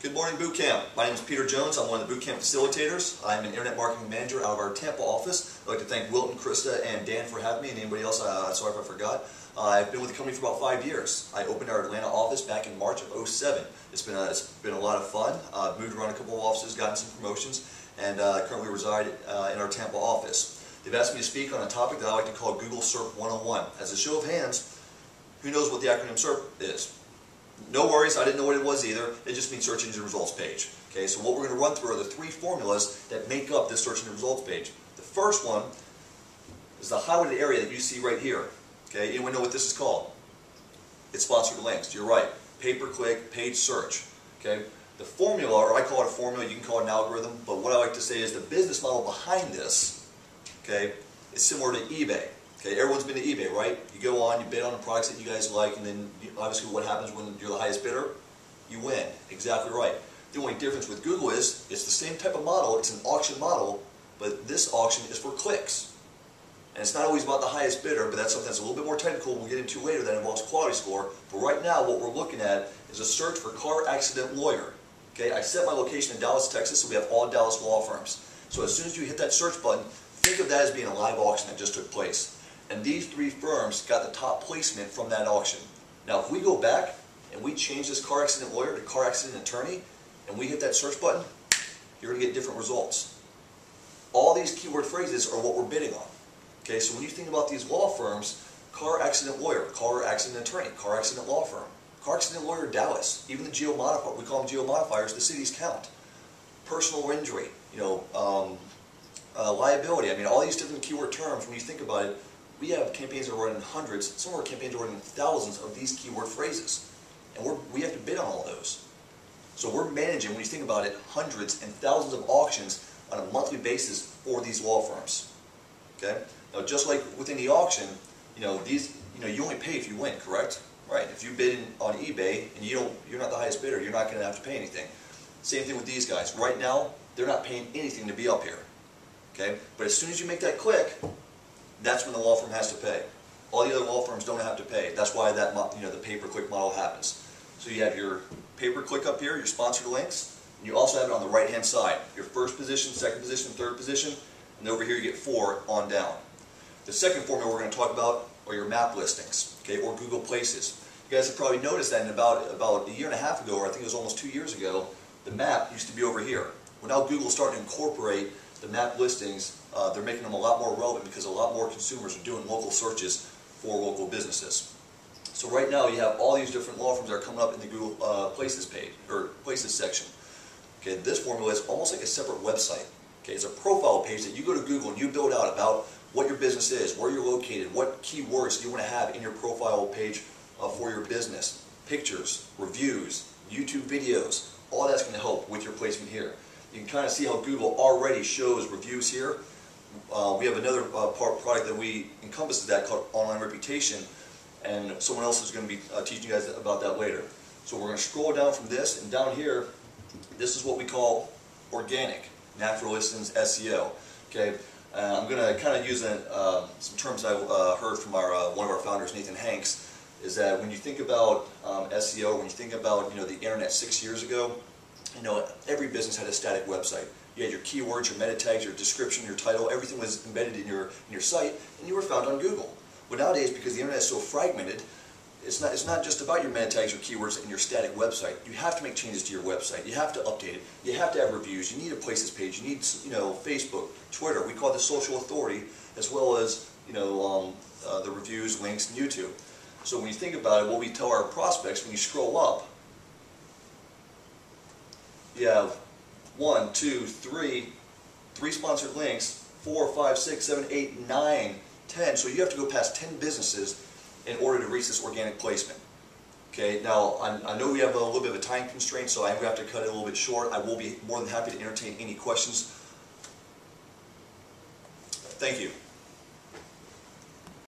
Good morning, Boot Camp. My name is Peter Jones. I'm one of the Boot Camp facilitators. I'm an Internet Marketing Manager out of our Tampa office. I'd like to thank Wilton, Krista, and Dan for having me, and anybody else, sorry if I forgot. I've been with the company for about 5 years. I opened our Atlanta office back in March of '07. It's been a lot of fun. I've moved around a couple of offices, gotten some promotions, and currently reside in our Tampa office. They've asked me to speak on a topic that I like to call Google SERP 101. As a show of hands, who knows what the acronym SERP is? No worries, I didn't know what it was either. It just means search engine results page. Okay, so what we're going to run through are the three formulas that make up this search engine results page. The first one is the highlighted area that you see right here. Okay, anyone know what this is called? It's sponsored links. You're right. Pay-per-click, paid search. Okay, the formula, or I call it a formula, you can call it an algorithm, but what I like to say is the business model behind this, okay, is similar to eBay. Okay, everyone's been to eBay, right? You go on, you bid on the products that you guys like, and then obviously what happens when you're the highest bidder? You win. Exactly right. The only difference with Google is it's the same type of model. It's an auction model, but this auction is for clicks. And it's not always about the highest bidder, but that's something that's a little bit more technical we'll get into later that involves quality score. But right now what we're looking at is a search for car accident lawyer. Okay, I set my location in Dallas, Texas, so we have all Dallas law firms. So as soon as you hit that search button, think of that as being a live auction that just took place. And these three firms got the top placement from that auction. Now if we go back and we change this car accident lawyer to car accident attorney, and we hit that search button, you're going to get different results. All these keyword phrases are what we're bidding on. Okay, so when you think about these law firms, car accident lawyer, car accident attorney, car accident law firm, car accident lawyer Dallas, even the geomodifier, we call them geomodifiers, the cities count. Personal injury, liability, I mean all these different keyword terms, when you think about it, we have campaigns that are running hundreds, some of our campaigns are running thousands of these keyword phrases. And we have to bid on all those. So we're managing, when you think about it, hundreds and thousands of auctions on a monthly basis for these law firms. Okay? Now just like within the auction, you only pay if you win, correct? Right. If you bid on eBay and you're not the highest bidder, you're not going to have to pay anything. Same thing with these guys. Right now, they're not paying anything to be up here. Okay? But as soon as you make that click, that's when the law firm has to pay. All the other law firms don't have to pay. That's why that the pay-per-click model happens. So you have your pay-per-click up here, your sponsored links, and you also have it on the right-hand side. Your first position, second position, third position, and over here you get 4 on down. The second formula we're going to talk about are your map listings, okay, or Google Places. You guys have probably noticed that in about a year and a half ago, or I think it was almost 2 years ago, the map used to be over here. Well, now Google's starting to incorporate the map listings. They're making them a lot more relevant because a lot more consumers are doing local searches for local businesses. So right now you have all these different law firms that are coming up in the Google Places page, or Places section. Okay, this formula is almost like a separate website. Okay, it's a profile page that you go to Google and you build out about what your business is, where you're located, what keywords you want to have in your profile page for your business. Pictures, reviews, YouTube videos, all that's going to help with your placement here. You can kind of see how Google already shows reviews here. We have another product that we encompasses that called Online Reputation, and someone else is going to be teaching you guys about that later. So we're going to scroll down from this, and down here, this is what we call organic, natural listings SEO. Okay, I'm going to kind of use some terms I heard from one of our founders, Nathan Hanks, is that when you think about SEO, when you think about the internet 6 years ago, every business had a static website. You had your keywords, your meta tags, your description, your title, everything was embedded in your site, and you were found on Google. But nowadays, because the internet is so fragmented, it's not just about your meta tags, your keywords, and your static website. You have to make changes to your website. You have to update it. You have to have reviews. You need a Places page. You need Facebook, Twitter. We call this social authority, as well as the reviews, links, and YouTube. So when you think about it, what we tell our prospects when you scroll up, you have 1, 2, 3 sponsored links, 4, 5, 6, 7, 8, 9, 10. So you have to go past 10 businesses in order to reach this organic placement. Okay, now I know we have a little bit of a time constraint, so I'm going to have to cut it a little bit short. I will be more than happy to entertain any questions. Thank you.